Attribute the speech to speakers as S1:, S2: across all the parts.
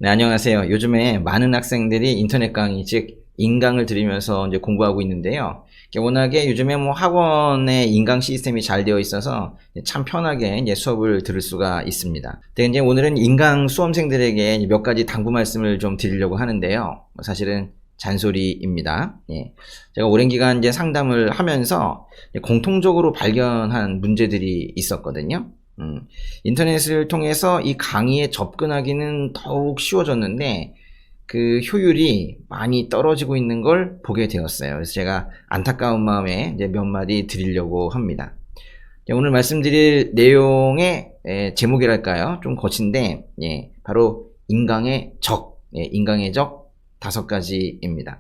S1: 네, 안녕하세요. 요즘에 많은 학생들이 인터넷 강의, 즉 인강을 들으면서 이제 공부하고 있는데요. 워낙에 요즘에 뭐 학원의 인강 시스템이 잘 되어 있어서 참 편하게 이제 수업을 들을 수가 있습니다. 근데 이제 오늘은 인강 수험생들에게 몇 가지 당부 말씀을 좀 드리려고 하는데요. 사실은 잔소리입니다. 예. 제가 오랜 기간 이제 상담을 하면서 공통적으로 발견한 문제들이 있었거든요. 인터넷을 통해서 이 강의에 접근하기는 더욱 쉬워졌는데 그 효율이 많이 떨어지고 있는 걸 보게 되었어요. 그래서 제가 안타까운 마음에 이제 몇 마디 드리려고 합니다. 오늘 말씀드릴 내용의 제목이랄까요? 좀 거친데, 바로 인강의 적, 인강의 적 5가지입니다.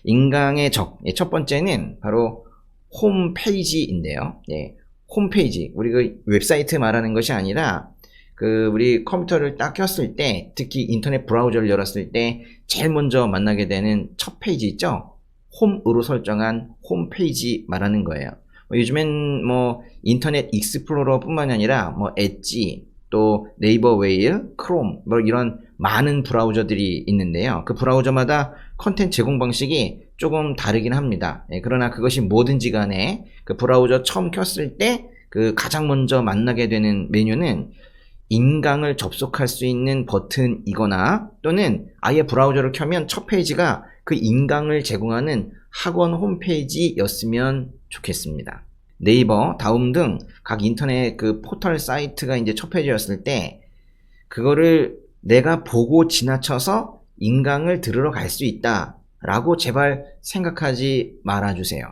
S1: 인강의 적, 첫 번째는 바로 홈페이지인데요. 홈페이지, 우리 그 웹사이트 말하는 것이 아니라 우리 컴퓨터를 딱 켰을 때, 특히 인터넷 브라우저를 열었을 때 제일 먼저 만나게 되는 첫 페이지 있죠? 홈으로 설정한 홈페이지 말하는 거예요. 요즘엔 뭐 인터넷 익스플로러 뿐만 아니라 뭐 엣지, 또 네이버 웨일, 크롬, 뭐 이런 많은 브라우저들이 있는데요. 그 브라우저마다 컨텐츠 제공 방식이 조금 다르긴 합니다. 그러나 그것이 뭐든지 간에 그 브라우저 처음 켰을 때 그 가장 먼저 만나게 되는 메뉴는 인강을 접속할 수 있는 버튼이거나 또는 아예 브라우저를 켜면 첫 페이지가 그 인강을 제공하는 학원 홈페이지였으면 좋겠습니다. 네이버, 다음 등 각 인터넷 그 포털 사이트가 이제 첫 페이지였을 때 그거를 내가 보고 지나쳐서 인강을 들으러 갈 수 있다 라고 제발 생각하지 말아주세요.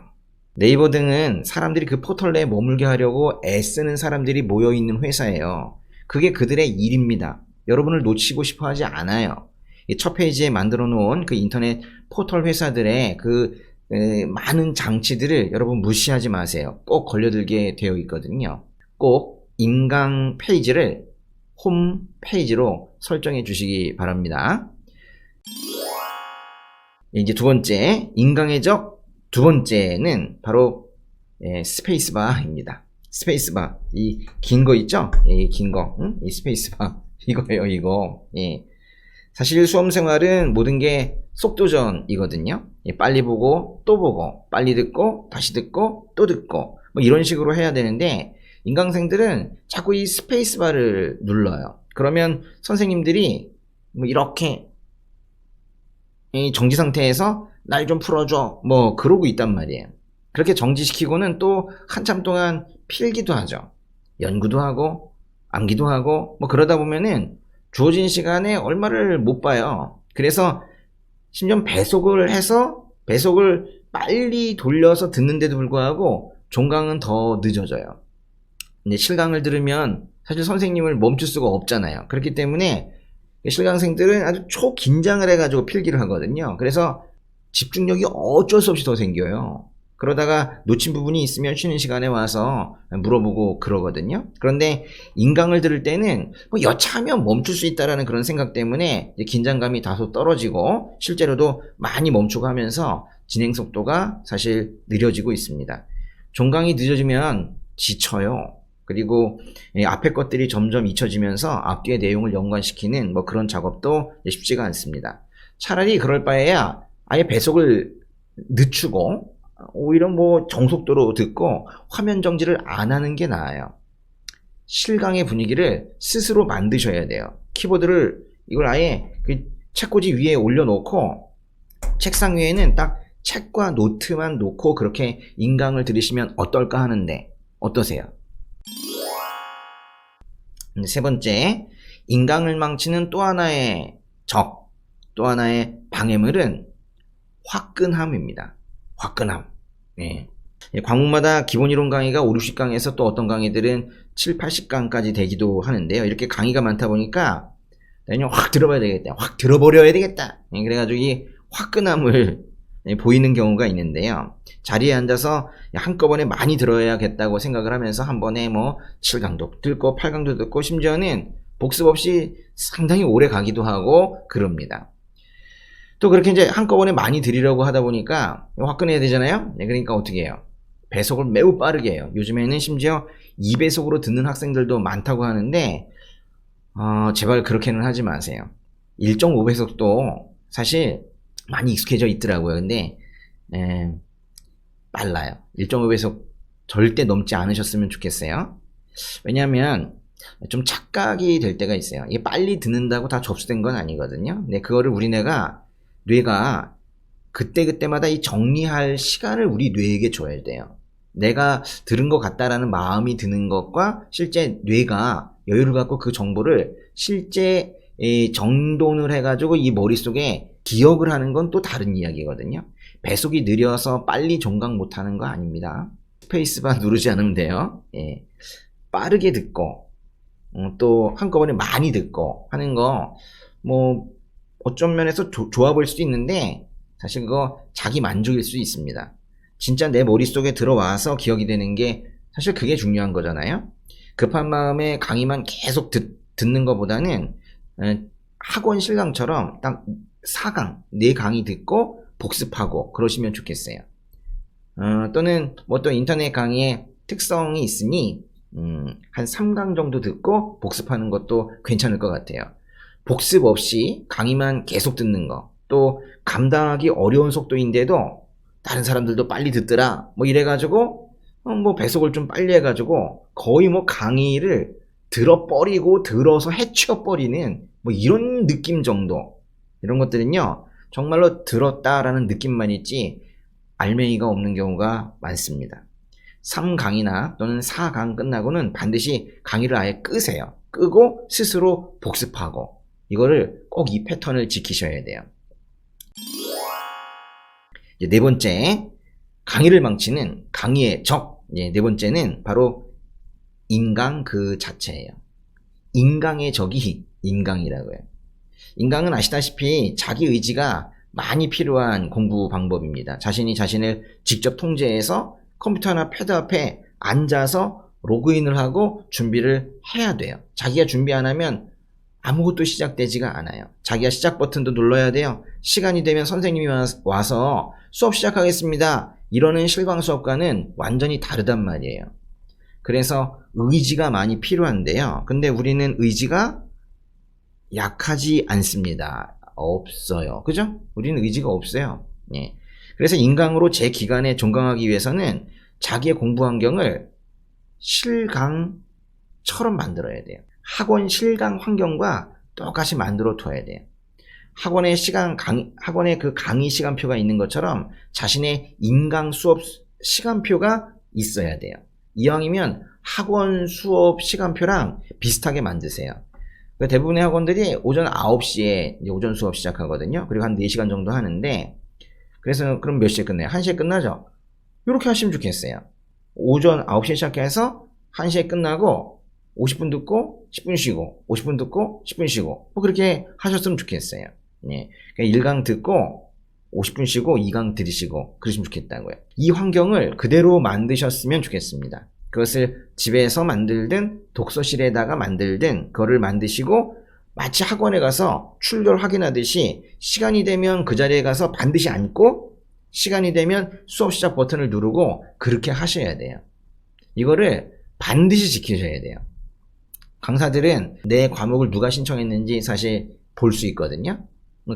S1: 네이버 등은 사람들이 그 포털 내에 머물게 하려고 애쓰는 사람들이 모여있는 회사예요. 그게 그들의 일입니다. 여러분을 놓치고 싶어 하지 않아요. 첫 페이지에 만들어 놓은 그 인터넷 포털 회사들의 그 많은 장치들을 여러분 무시하지 마세요. 꼭 걸려들게 되어 있거든요. 꼭 인강 페이지를 홈 페이지로 설정해 주시기 바랍니다. 이제 두 번째, 인강의 적 두 번째는 바로 스페이스바입니다. 스페이스바, 이 긴 거 있죠? 이 긴 거, 이 스페이스바 이거예요, 이거. 사실 수험 생활은 모든 게 속도전이거든요. 빨리 보고 또 보고, 빨리 듣고 다시 듣고 또 듣고, 뭐 이런 식으로 해야 되는데 인강생들은 자꾸 이 스페이스바를 눌러요. 그러면 선생님들이 뭐 이렇게 이 정지 상태에서 날 좀 풀어줘 뭐 그러고 있단 말이에요. 그렇게 정지시키고는 또 한참 동안 필기도 하죠. 연구도 하고 암기도 하고 뭐 그러다 보면은 주어진 시간에 얼마를 못 봐요. 그래서 심지어 배속을 해서 배속을 빨리 돌려서 듣는데도 불구하고 종강은 더 늦어져요. 근데 실강을 들으면 사실 선생님을 멈출 수가 없잖아요. 그렇기 때문에 실강생들은 아주 초긴장을 해가지고 필기를 하거든요. 그래서 집중력이 어쩔 수 없이 더 생겨요. 그러다가 놓친 부분이 있으면 쉬는 시간에 와서 물어보고 그러거든요. 그런데 인강을 들을 때는 뭐 여차하면 멈출 수 있다라는 그런 생각 때문에 긴장감이 다소 떨어지고 실제로도 많이 멈추고 하면서 진행 속도가 사실 느려지고 있습니다. 종강이 늦어지면 지쳐요. 그리고 앞에 것들이 점점 잊혀지면서 앞뒤의 내용을 연관시키는 뭐 그런 작업도 쉽지가 않습니다. 차라리 그럴 바에야 아예 배속을 늦추고 오히려 뭐 정속도로 듣고 화면 정지를 안 하는 게 나아요. 실강의 분위기를 스스로 만드셔야 돼요. 키보드를 이걸 아예 그 책꽂이 위에 올려놓고 책상 위에는 딱 책과 노트만 놓고 그렇게 인강을 들으시면 어떨까 하는데 어떠세요? 세 번째, 인강을 망치는 또 하나의 적, 또 하나의 방해물은 화끈함입니다. 화끈함. 과목마다 기본이론 강의가 5, 60강에서 또 어떤 강의들은 7, 80강까지 되기도 하는데요. 이렇게 강의가 많다 보니까 그냥 확 들어봐야 되겠다. 확 들어버려야 되겠다. 그래가지고 이 화끈함을 보이는 경우가 있는데요. 자리에 앉아서 한꺼번에 많이 들어야겠다고 생각을 하면서 한 번에 뭐 7강도 듣고 8강도 듣고 심지어는 복습 없이 상당히 오래 가기도 하고 그럽니다. 또 그렇게 이제 한꺼번에 많이 들으려고 하다 보니까 화끈해야 되잖아요. 그러니까 어떻게 해요? 배속을 매우 빠르게 해요. 요즘에는 심지어 2배속으로 듣는 학생들도 많다고 하는데 제발 그렇게는 하지 마세요. 1.5배속도 사실 많이 익숙해져 있더라고요. 근데 빨라요. 1.5배속 절대 넘지 않으셨으면 좋겠어요. 왜냐하면 좀 착각이 될 때가 있어요. 이게 빨리 듣는다고 다 접수된 건 아니거든요. 근데 그거를 우리 뇌가 그때그때마다 이 정리할 시간을 우리 뇌에게 줘야 돼요. 내가 들은 것 같다라는 마음이 드는 것과 실제 뇌가 여유를 갖고 그 정보를 실제 정돈을 해가지고 이 머릿속에 기억을 하는 건 또 다른 이야기거든요. 배속이 느려서 빨리 종각 못하는 거 아닙니다. 스페이스바 누르지 않으면 돼요. 빠르게 듣고 또 한꺼번에 많이 듣고 하는 거 뭐 어떤 면에서 좋아 보일 수도 있는데 사실 그거 자기 만족일 수 있습니다. 진짜 내 머릿속에 들어와서 기억이 되는 게 사실 그게 중요한 거잖아요. 급한 마음에 강의만 계속 듣는 것보다는 학원 실강처럼 딱 4강, 4강의 듣고 복습하고 그러시면 좋겠어요. 또는 뭐 또 인터넷 강의에 특성이 있으니 한 3강 정도 듣고 복습하는 것도 괜찮을 것 같아요. 복습 없이 강의만 계속 듣는 거, 또 감당하기 어려운 속도인데도 다른 사람들도 빨리 듣더라 뭐 이래가지고 뭐 배속을 좀 빨리 해가지고 거의 뭐 강의를 들어버리고 들어서 해치워버리는 뭐 이런 느낌 정도, 이런 것들은요 정말로 들었다라는 느낌만 있지 알맹이가 없는 경우가 많습니다. 3강이나 또는 4강 끝나고는 반드시 강의를 아예 끄세요. 끄고 스스로 복습하고, 이거를 꼭 이 패턴을 지키셔야 돼요. 이제 네 번째, 강의를 망치는 강의의 적. 네 번째는 바로 인강 그 자체예요. 인강의 적이 인강이라고 해요. 인강은 아시다시피 자기 의지가 많이 필요한 공부 방법입니다. 자신이 자신을 직접 통제해서 컴퓨터나 패드 앞에 앉아서 로그인을 하고 준비를 해야 돼요. 자기가 준비 안 하면 아무것도 시작되지가 않아요. 자기가 시작 버튼도 눌러야 돼요. 시간이 되면 선생님이 와서 수업 시작하겠습니다. 이러는 실강 수업과는 완전히 다르단 말이에요. 그래서 의지가 많이 필요한데요. 근데 우리는 의지가 약하지 않습니다. 없어요. 그죠? 우리는 의지가 없어요. 예. 그래서 인강으로 제 기간에 종강하기 위해서는 자기의 공부 환경을 실강처럼 만들어야 돼요. 학원 실강 환경과 똑같이 만들어 둬야 돼요. 학원의 그 강의 시간표가 있는 것처럼 자신의 인강 수업 시간표가 있어야 돼요. 이왕이면 학원 수업 시간표랑 비슷하게 만드세요. 대부분의 학원들이 오전 9시에 이제 오전 수업 시작하거든요. 그리고 한 4시간 정도 하는데, 그래서 그럼 몇 시에 끝나요? 1시에 끝나죠? 이렇게 하시면 좋겠어요. 오전 9시에 시작해서 1시에 끝나고 50분 듣고 10분 쉬고 50분 듣고 10분 쉬고 뭐 그렇게 하셨으면 좋겠어요. 예. 그러니까 1강 듣고 50분 쉬고 2강 들으시고 그러시면 좋겠다고요. 이 환경을 그대로 만드셨으면 좋겠습니다. 그것을 집에서 만들든 독서실에다가 만들든 그거를 만드시고 마치 학원에 가서 출결 확인하듯이 시간이 되면 그 자리에 가서 반드시 앉고 시간이 되면 수업 시작 버튼을 누르고 그렇게 하셔야 돼요. 이거를 반드시 지키셔야 돼요. 강사들은 내 과목을 누가 신청했는지 사실 볼 수 있거든요.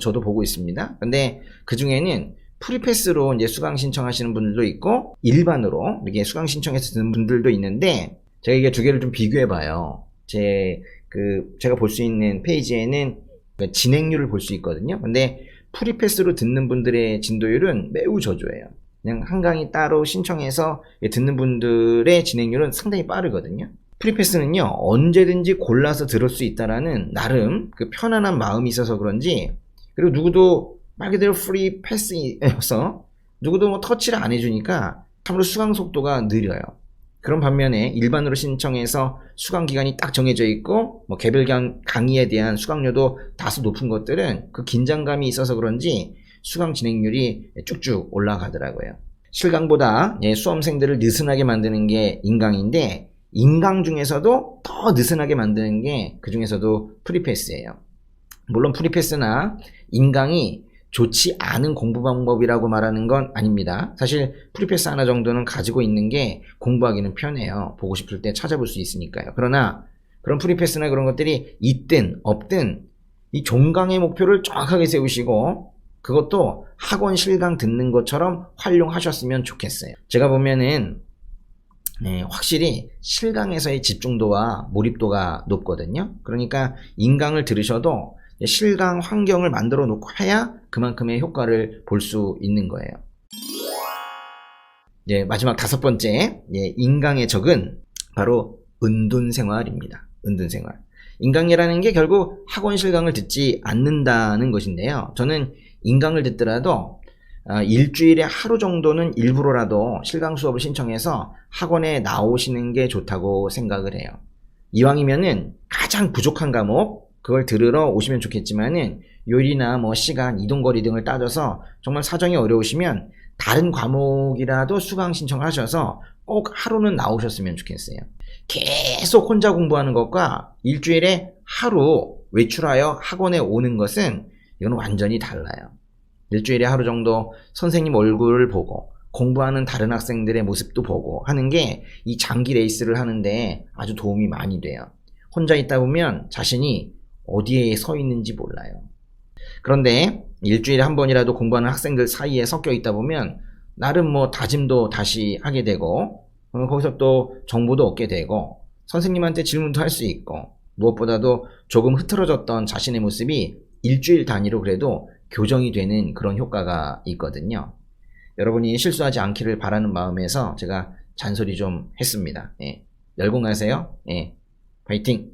S1: 저도 보고 있습니다. 근데 그 중에는 프리패스로 이제 수강 신청하시는 분들도 있고 일반으로 이렇게 수강 신청해서 듣는 분들도 있는데, 제가 이게 두 개를 좀 비교해 봐요. 제가 볼 수 있는 페이지에는 진행률을 볼 수 있거든요. 근데 프리패스로 듣는 분들의 진도율은 매우 저조해요. 그냥 한 강의 따로 신청해서 듣는 분들의 진행률은 상당히 빠르거든요. 프리패스는요 언제든지 골라서 들을 수 있다라는 나름 그 편안한 마음이 있어서 그런지, 그리고 누구도 말 그대로 프리패스여서 누구도 뭐 터치를 안 해주니까 참으로 수강 속도가 느려요. 그런 반면에 일반으로 신청해서 수강 기간이 딱 정해져 있고 뭐 개별 강의에 대한 수강료도 다소 높은 것들은 그 긴장감이 있어서 그런지 수강 진행률이 쭉쭉 올라가더라고요. 실강보다 수험생들을 느슨하게 만드는 게 인강인데, 인강 중에서도 더 느슨하게 만드는 게 그 중에서도 프리패스예요. 물론 프리패스나 인강이 좋지 않은 공부 방법이라고 말하는 건 아닙니다. 사실 프리패스 하나 정도는 가지고 있는 게 공부하기는 편해요. 보고 싶을 때 찾아볼 수 있으니까요. 그러나 그런 프리패스나 그런 것들이 있든 없든 이 종강의 목표를 정확하게 세우시고 그것도 학원 실강 듣는 것처럼 활용하셨으면 좋겠어요. 제가 보면은 확실히 실강에서의 집중도와 몰입도가 높거든요. 그러니까 인강을 들으셔도 실강 환경을 만들어 놓고 해야 그만큼의 효과를 볼 수 있는 거예요. 마지막 5번째 인강의 적은 바로 은둔생활입니다. 은둔생활. 인강이라는 게 결국 학원 실강을 듣지 않는다는 것인데요. 저는 인강을 듣더라도 일주일에 하루 정도는 일부러라도 실강 수업을 신청해서 학원에 나오시는 게 좋다고 생각을 해요. 이왕이면은 가장 부족한 과목 그걸 들으러 오시면 좋겠지만은 요일이나 뭐 시간, 이동거리 등을 따져서 정말 사정이 어려우시면 다른 과목이라도 수강 신청하셔서 꼭 하루는 나오셨으면 좋겠어요. 계속 혼자 공부하는 것과 일주일에 하루 외출하여 학원에 오는 것은 이건 완전히 달라요. 일주일에 하루 정도 선생님 얼굴을 보고 공부하는 다른 학생들의 모습도 보고 하는 게 이 장기 레이스를 하는데 아주 도움이 많이 돼요. 혼자 있다 보면 자신이 어디에 서 있는지 몰라요. 그런데 일주일에 한 번이라도 공부하는 학생들 사이에 섞여 있다 보면 나름 뭐 다짐도 다시 하게 되고 거기서 또 정보도 얻게 되고 선생님한테 질문도 할 수 있고 무엇보다도 조금 흐트러졌던 자신의 모습이 일주일 단위로 그래도 교정이 되는 그런 효과가 있거든요. 여러분이 실수하지 않기를 바라는 마음에서 제가 잔소리 좀 했습니다. 열공하세요. 파이팅!